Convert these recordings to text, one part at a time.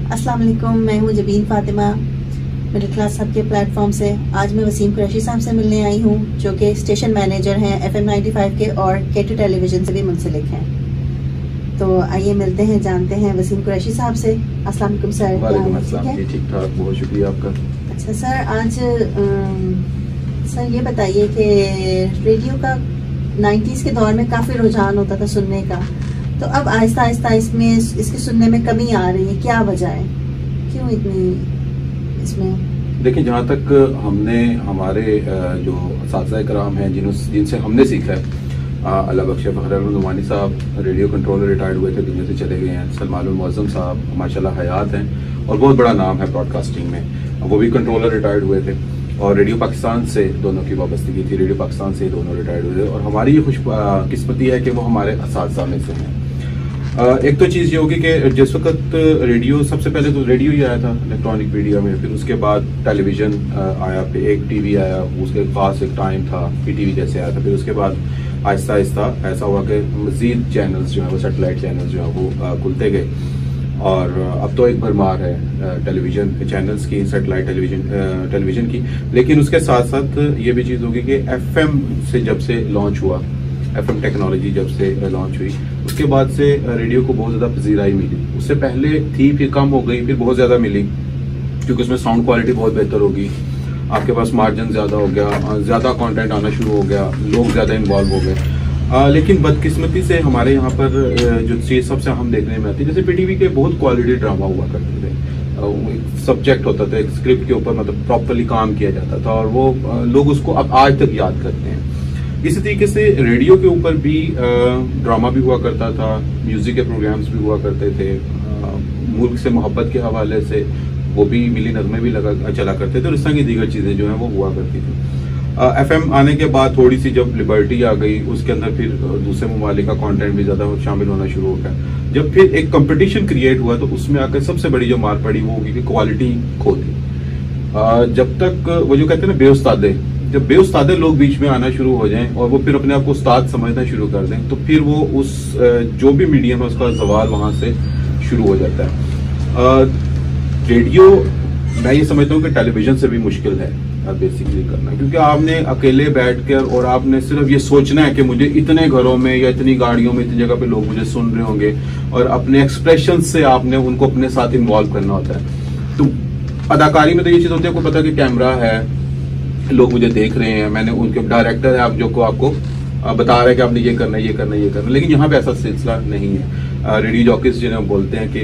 अस्सलाम वालेकुम, मैं हूँ Jabeen Fatima middle class hub के प्लेटफॉर्म से। आज मैं वसीम कुरैशी साहब से मिलने आई हूँ, जो कि स्टेशन मैनेजर हैं FM 95 के और K2 टेलीविज़न से भी मुंसलिक हैं। तो आइए मिलते हैं, जानते हैं वसीम कुरैशी साहब से। अस्सलाम वालेकुम सर। वालेकुम अस्सलाम। ठीक ठाक, बहुत शुक्रिया आपका। अच्छा सर, आज सर ये बताइए कि रेडियो का 90s के दौर में काफ़ी रुझान होता था सुनने का, तो अब आहिस्ता आहिस्ता इसके सुनने में कमी आ रही है, क्या वजह है, क्यों इतनी इसमें? देखिए, जहाँ तक हमने हमारे जो असातिज़ा कराम हैं जिनसे हमने सीखा है, अल्लाह बख्शे फ़खर नुमानी साहब रेडियो कंट्रोलर रिटायर्ड हुए थे, दुनिया से चले गए हैं। सलमान मुअज़्ज़म साहब माशाल्लाह हयात हैं और बहुत बड़ा नाम है ब्रॉडकास्टिंग में, वो भी कंट्रोलर रिटायर्ड हुए थे। और रेडियो पाकिस्तान से दोनों की वाबस्तगी थी, रेडियो पाकिस्तान से दोनों रिटायर्ड हुए थे। और हमारी ये खुशकिस्मती है कि वो हमारे असातिज़ा में से हैं। एक तो चीज़ ये होगी कि जिस वक्त रेडियो, सबसे पहले तो रेडियो ही आया था इलेक्ट्रॉनिक मीडिया में, फिर उसके बाद टेलीविज़न आया, फिर एक टीवी आया, उसके पास एक टाइम था PTV जैसे आया था। फिर उसके बाद आहिस्ता आहिस्ता ऐसा हुआ कि मज़ीद चैनल्स जो है वो सैटेलाइट चैनल्स जो है वो खुलते गए। और अब तो एक भरमार है टेलीविज़न चैनल्स की, सैटेलाइट टेलीविज़न की। लेकिन उसके साथ साथ ये भी चीज़ होगी कि FM से जब से लॉन्च हुआ, FM टेक्नोलॉजी जब से लॉन्च हुई, उसके बाद से रेडियो को बहुत ज़्यादा पजीराई मिली। उससे पहले थी, फिर कम हो गई, फिर बहुत ज़्यादा मिली, क्योंकि उसमें साउंड क्वालिटी बहुत बेहतर होगी, आपके पास मार्जिन ज़्यादा हो गया, ज़्यादा कंटेंट आना शुरू हो गया, लोग ज़्यादा इन्वॉल्व हो गए। लेकिन बदकिस्मती से हमारे यहाँ पर जो चीज़ सबसे हम देखने में आती है, जैसे PTV के बहुत क्वालिटी ड्रामा हुआ करते थे, एक सब्जेक्ट होता था, एक स्क्रिप्ट के ऊपर मतलब प्रॉपरली काम किया जाता था, और वो लोग उसको अब आज तक याद करते हैं। इसी तरीके से रेडियो के ऊपर भी ड्रामा भी हुआ करता था, म्यूजिक के प्रोग्राम्स भी हुआ करते थे, मुल्क से मोहब्बत के हवाले से वो भी मिली नगमे भी चला करते थे, और इस तरह की दीगर चीज़ें जो हैं वो हुआ करती थी। FM आने के बाद थोड़ी सी जब लिबर्टी आ गई, उसके अंदर फिर दूसरे ममालिक का कंटेंट भी ज़्यादा शामिल होना शुरू हो गया। जब फिर एक कंपटीशन क्रिएट हुआ, तो उसमें आकर सबसे बड़ी जो मार पड़ी वो होगी कि क्वालिटी खो दी। जब तक वो जो कहते हैं ना बेउस्तादे, जब बेउस्तादे लोग बीच में आना शुरू हो जाएं और वो फिर अपने आप को उस्ताद समझना शुरू कर दें, तो फिर वो उस जो भी मीडियम है उसका जवाल वहां से शुरू हो जाता है। रेडियो मैं ये समझता हूँ कि टेलीविजन से भी मुश्किल है बेसिकली करना, क्योंकि आपने अकेले बैठकर और आपने सिर्फ ये सोचना है कि मुझे इतने घरों में या इतनी गाड़ियों में इतनी जगह पे लोग मुझे सुन रहे होंगे, और अपने एक्सप्रेशन से आपने उनको अपने साथ इन्वॉल्व करना होता है। तो अदाकारी में तो ये चीज़ होती है, आपको पता कि कैमरा है, लोग मुझे देख रहे हैं, मैंने उनके डायरेक्टर है, आप जो को आपको बता रहे हैं कि आपने ये करना है, ये करना है, ये करना है। लेकिन यहाँ पे ऐसा सिलसिला नहीं है। रेडियो जॉकीज जिन्हें बोलते हैं कि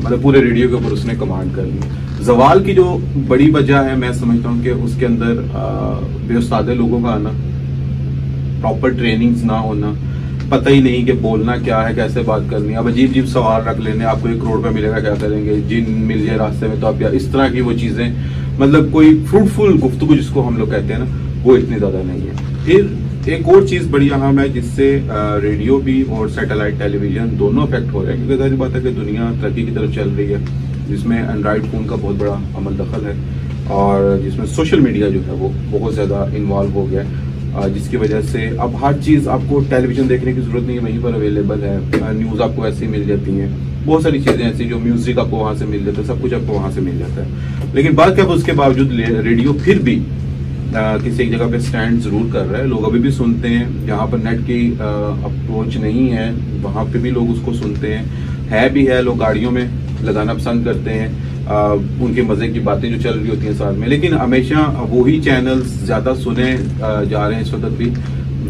मतलब पूरे रेडियो के ऊपर उसने कमांड कर ली। जवाल की जो बड़ी वजह है, मैं समझता हूँ कि उसके अंदर बेउस्तादे लोगों का आना, प्रॉपर ट्रेनिंग्स ना होना, पता ही नहीं कि बोलना क्या है, कैसे बात करनी है, अब अजीब अजीब सवाल रख लेने, आपको 1 करोड़ रुपया मिलेगा क्या करेंगे, जिन मिल जाए रास्ते में तो आप, इस तरह की वो चीजें, मतलब कोई फ्रूटफुल गुफ्तगू जिसको हम लोग कहते हैं ना, वो इतनी ज्यादा नहीं है। फिर एक और चीज बड़ी अहम है जिससे रेडियो भी और सैटेलाइट टेलीविजन दोनों अफेक्ट हो रहे हैं, क्योंकि जाहिर बात है कि दुनिया तरक्की की तरफ चल रही है, जिसमें एंड्रॉइड फोन का बहुत बड़ा अमल दखल है, और जिसमें सोशल मीडिया जो है वो बहुत ज़्यादा इन्वॉल्व हो गया है, जिसकी वजह से अब हर चीज़ आपको टेलीविज़न देखने की ज़रूरत नहीं है, वहीं पर अवेलेबल है। न्यूज़ आपको ऐसे ही मिल जाती हैं, बहुत सारी चीज़ें ऐसी, जो म्यूज़िक आपको वहाँ से मिल जाता है, सब कुछ आपको वहाँ से मिल जाता है। लेकिन बात क्या है, उसके बावजूद रेडियो फिर भी किसी एक जगह पे स्टैंड ज़रूर कर रहा है। लोग अभी भी सुनते हैं, जहाँ पर नेट की अप्रोच नहीं है वहाँ पे भी लोग उसको सुनते हैं, भी है लोग गाड़ियों में लगाना पसंद करते हैं, उनके मजे की बातें जो चल रही होती हैं साथ में। लेकिन हमेशा वही चैनल्स ज्यादा सुने जा रहे हैं इस वक्त भी,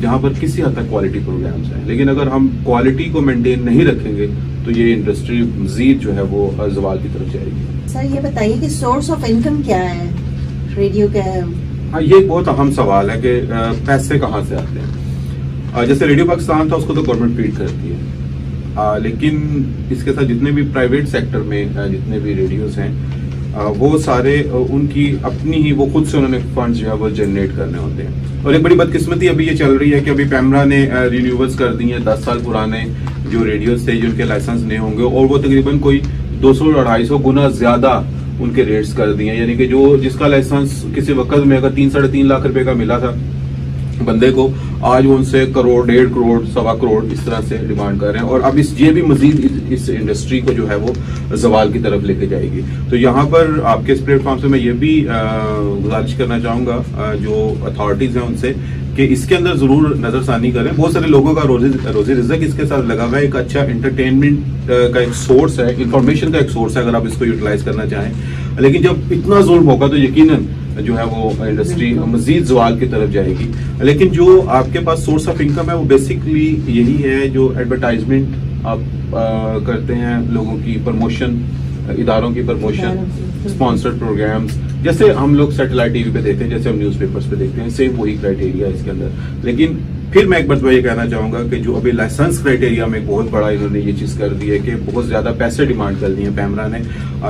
जहां पर किसी हद तक क्वालिटी प्रोग्राम्स हैं। लेकिन अगर हम क्वालिटी को मेंटेन नहीं रखेंगे तो ये इंडस्ट्री मजीद जो है वो जवाल की तरफ जाएगी। सर ये बताइए कि सोर्स ऑफ इनकम क्या है रेडियो का? हाँ, ये एक बहुत अहम सवाल है कि पैसे कहाँ से आते हैं। जैसे रेडियो पाकिस्तान था, उसको तो गवर्नमेंट फीड करती है, लेकिन इसके साथ जितने भी प्राइवेट सेक्टर में जितने भी रेडियोस हैं, वो सारे उनकी अपनी ही, वो खुद से उन्होंने फंड्स जो है वो जनरेट करने होते हैं। और एक बड़ी बदकिस्मती अभी ये चल रही है कि अभी पैमरा ने रिन्यूअल्स कर दी है 10 साल पुराने जो रेडियोस थे जिनके लाइसेंस नहीं होंगे, और वो तकरीबन कोई 200-250 गुना ज्यादा उनके रेट्स कर दिए। यानी कि जो जिसका लाइसेंस किसी वक्त में अगर 3-3.5 लाख रुपए का मिला था, बंदे को, आज वो उनसे करोड़, 1.5 करोड़, 1.25 करोड़ इस तरह से डिमांड कर रहे हैं। और अब ये भी मजीद इस इंडस्ट्री को जो है वो जवाल की तरफ लेके जाएगी। तो यहाँ पर आपके इस प्लेटफॉर्म से मैं ये भी गुजारिश करना चाहूंगा जो अथॉरिटीज हैं उनसे कि इसके अंदर जरूर नजरसानी करें। बहुत सारे लोगों का रोजी रिजक इसके साथ लगा हुआ है, एक अच्छा एंटरटेनमेंट का एक सोर्स है, इंफॉर्मेशन का एक सोर्स है अगर आप इसको यूटिलाइज करना चाहें। लेकिन जब इतना जुल्म होगा तो यकीनन जो है वो इंडस्ट्री मजीद जवाल की तरफ जाएगी। लेकिन जो आपके पास सोर्स ऑफ इनकम है वो बेसिकली यही है, जो एडवर्टाइजमेंट आप करते हैं, लोगों की प्रमोशन, इदारों की प्रमोशन, स्पॉन्सर्ड प्रोग्राम्स, जैसे हम लोग सैटेलाइट टीवी पे देखते हैं, जैसे हम न्यूज़पेपर्स पे देखते हैं, सेम वही क्राइटेरिया है इसके अंदर। लेकिन फिर मैं एक बार ये कहना चाहूंगा कि जो अभी लाइसेंस क्राइटेरिया में बहुत बड़ा इन्होंने ये चीज कर दी है कि बहुत ज्यादा पैसे डिमांड कर दिए हैं पैमरा ने,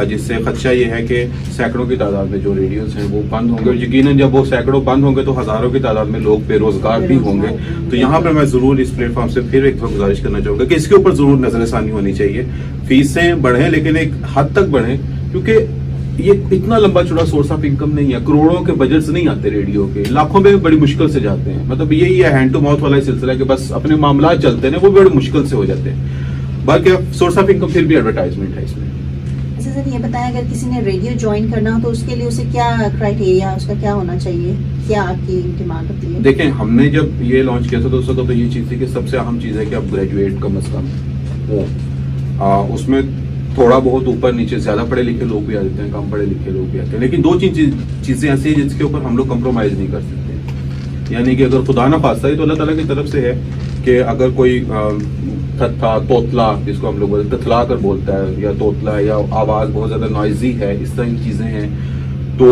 जिससे खदशा ये है कि सैकड़ों की तादाद में जो रेडियोज हैं वो बंद होंगे। और यकीनन जब वो सैकड़ों बंद होंगे तो हजारों की तादाद में लोग बेरोजगार भी होंगे। तो यहाँ पर मैं जरूर इस प्लेटफॉर्म से फिर एक गुजारिश करना चाहूंगा कि इसके ऊपर जरूर नजरसानी होनी चाहिए। फीसें बढ़े लेकिन एक हद तक बढ़े, क्योंकि ये इतना लंबा चौड़ा सोर्स ऑफ इनकम नहीं है। करोड़ों के बजट्स नहीं आते रेडियो के, लाखों में बड़ी मुश्किल से जाते हैं। मतलब यही है हैंड टू माउथ वाला सिलसिला कि बस अपने मामला चलते हैं, वो बड़ी मुश्किल से हो जाते हैं। बाकी सोर्स ऑफ इनकम फिर भी एडवर्टाइजमेंट है इसमें। अच्छा सर, ये बताएं अगर किसी ने रेडियो ज्वाइन करना हो तो उसके लिए उसे क्या क्राइटेरिया, उसका क्या होना चाहिए, क्या आपकी डिमांड होती है? देखें, हमने जब ये लॉन्च किया था तो उस वक्त तो ये चीज थी कि सबसे अहम चीज है कि आप ग्रेजुएट कम अज कम हो। उसमें थोड़ा बहुत ऊपर नीचे ज्यादा पढ़े लिखे लोग भी आ जाते हैं, कम पढ़े लिखे लोग भी आते हैं। लेकिन 2-3 चीजें ऐसी हैं जिसके ऊपर हम लोग कंप्रोमाइज नहीं कर सकते। यानी कि अगर खुदा ना खास्ता ही तो अल्लाह ताला की तरफ से है कि अगर कोई तोतला, जिसको हम लोग बोलते तथला कर बोलता है, या तोतला, या आवाज बहुत ज्यादा नॉइजी है, इस तरह की चीजें हैं, तो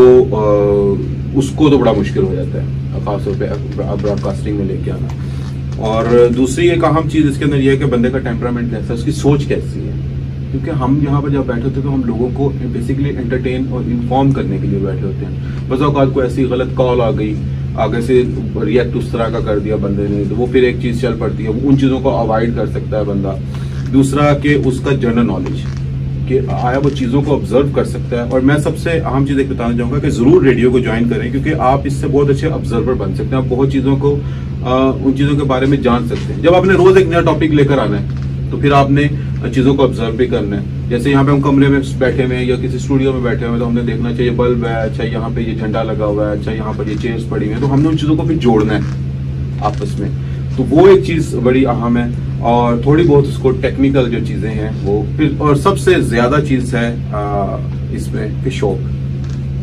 उसको तो बड़ा मुश्किल हो जाता है खासतौर पर ब्रॉडकास्टिंग में लेके आना। और दूसरी एक अहम चीज इसके अंदर यह है कि बंदे का टेम्परामेंट कैसा है, उसकी सोच कैसी है। क्योंकि हम यहाँ पर जब बैठे होते हैं तो हम लोगों को बेसिकली एंटरटेन और इन्फॉर्म करने के लिए बैठे होते हैं। बस औकात को ऐसी गलत कॉल आ गई, आगे से रिएक्ट उस तरह का कर दिया बंदे ने, तो वो फिर एक चीज चल पड़ती है, वो उन चीजों को अवॉइड कर सकता है बंदा। दूसरा कि उसका जनरल नॉलेज कि आया वो चीजों को ऑब्जर्व कर सकता है। और मैं सबसे अहम चीज एक बताना चाहूंगा कि जरूर रेडियो को ज्वाइन करें, क्योंकि आप इससे बहुत अच्छे ऑब्जर्वर बन सकते हैं। आप बहुत चीजों को उन चीजों के बारे में जान सकते हैं। जब आपने रोज एक नया टॉपिक लेकर आना है तो फिर आपने चीजों को ऑब्जर्व भी करना है। जैसे यहाँ पे हम कमरे में बैठे हुए हैं या किसी स्टूडियो में बैठे हुए हैं तो हमने देखना चाहिए बल्ब है, अच्छा यहाँ पे ये झंडा लगा हुआ है, अच्छा यहाँ पर ये चेयर्स पड़ी हुई है, तो हमने उन चीजों को फिर जोड़ना है आपस में। तो वो एक चीज बड़ी अहम है। और थोड़ी बहुत उसको टेक्निकल जो चीजें हैं वो फिर, और सबसे ज्यादा चीज है इसमें कि शौक।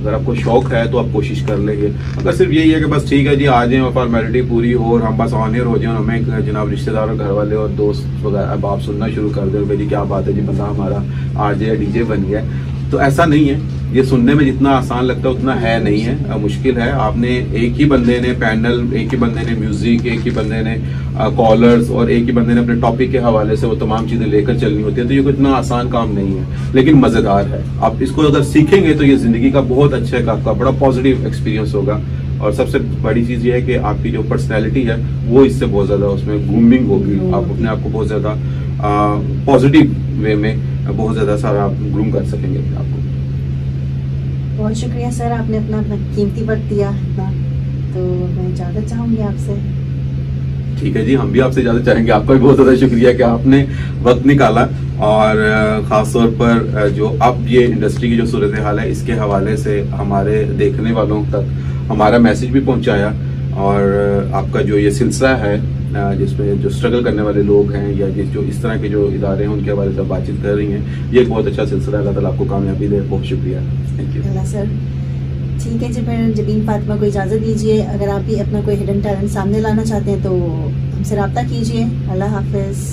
अगर आपको शौक है तो आप कोशिश कर लेंगे। अगर सिर्फ यही है कि बस ठीक है जी आ जाए और फॉर्मेलिटी पूरी हो और हम बस ऑन एयर हो जाए, हमें जनाब रिश्तेदार और घर वाले और दोस्त वगैरह अब आप सुनना शुरू कर दे जी क्या बात है जी बंदा हमारा आरजे या डीजे बन गया, तो ऐसा नहीं है। ये सुनने में जितना आसान लगता है उतना है नहीं है, मुश्किल है। आपने एक ही बंदे ने पैनल, एक ही बंदे ने म्यूजिक, एक ही बंदे ने कॉलर्स और एक ही बंदे ने अपने टॉपिक के हवाले से वो तमाम चीजें लेकर चलनी होती है। तो ये कोई इतना आसान काम नहीं है, लेकिन मजेदार है। आप इसको अगर सीखेंगे तो ये जिंदगी का बहुत अच्छा एक आपका बड़ा पॉजिटिव एक्सपीरियंस होगा। और सबसे बड़ी चीज ये है कि आपकी जो पर्सनैलिटी है वो इससे बहुत ज्यादा उसमें ग्रूमिंग होगी। आप अपने आप को बहुत ज्यादा पॉजिटिव वे में बहुत ज्यादा सारा ग्रूम कर सकेंगे अपने आप को। बहुत शुक्रिया सर, आपने अपना कीमती वक्त दिया इतना, तो मैं इजाजत चाहूंगी आपसे। ठीक है जी, हम भी आपसे इजाजत चाहेंगे। आपका भी बहुत ज्यादा शुक्रिया कि आपने वक्त निकाला, और खासतौर पर जो अब ये इंडस्ट्री की जो सूरत हाल है इसके हवाले से हमारे देखने वालों तक हमारा मैसेज भी पहुंचाया। और आपका जो ये सिलसिला है जिसमें जो स्ट्रगल करने वाले लोग हैं या जो इस तरह के जो इदारे हैं उनके हवाले से बातचीत कर रही हैं, ये एक बहुत अच्छा सिलसिला है। अल्लाह ताला आपको कामयाबी दे। बहुत शुक्रिया, थैंक यू। अल्लाह सर, ठीक है जी, फिर जबीन फातिमा को इजाज़त दीजिए। अगर आप भी अपना कोई हिडन टैलेंट सामने लाना चाहते हैं तो हमसे रब्ता कीजिए। अल्लाह हाफिज़।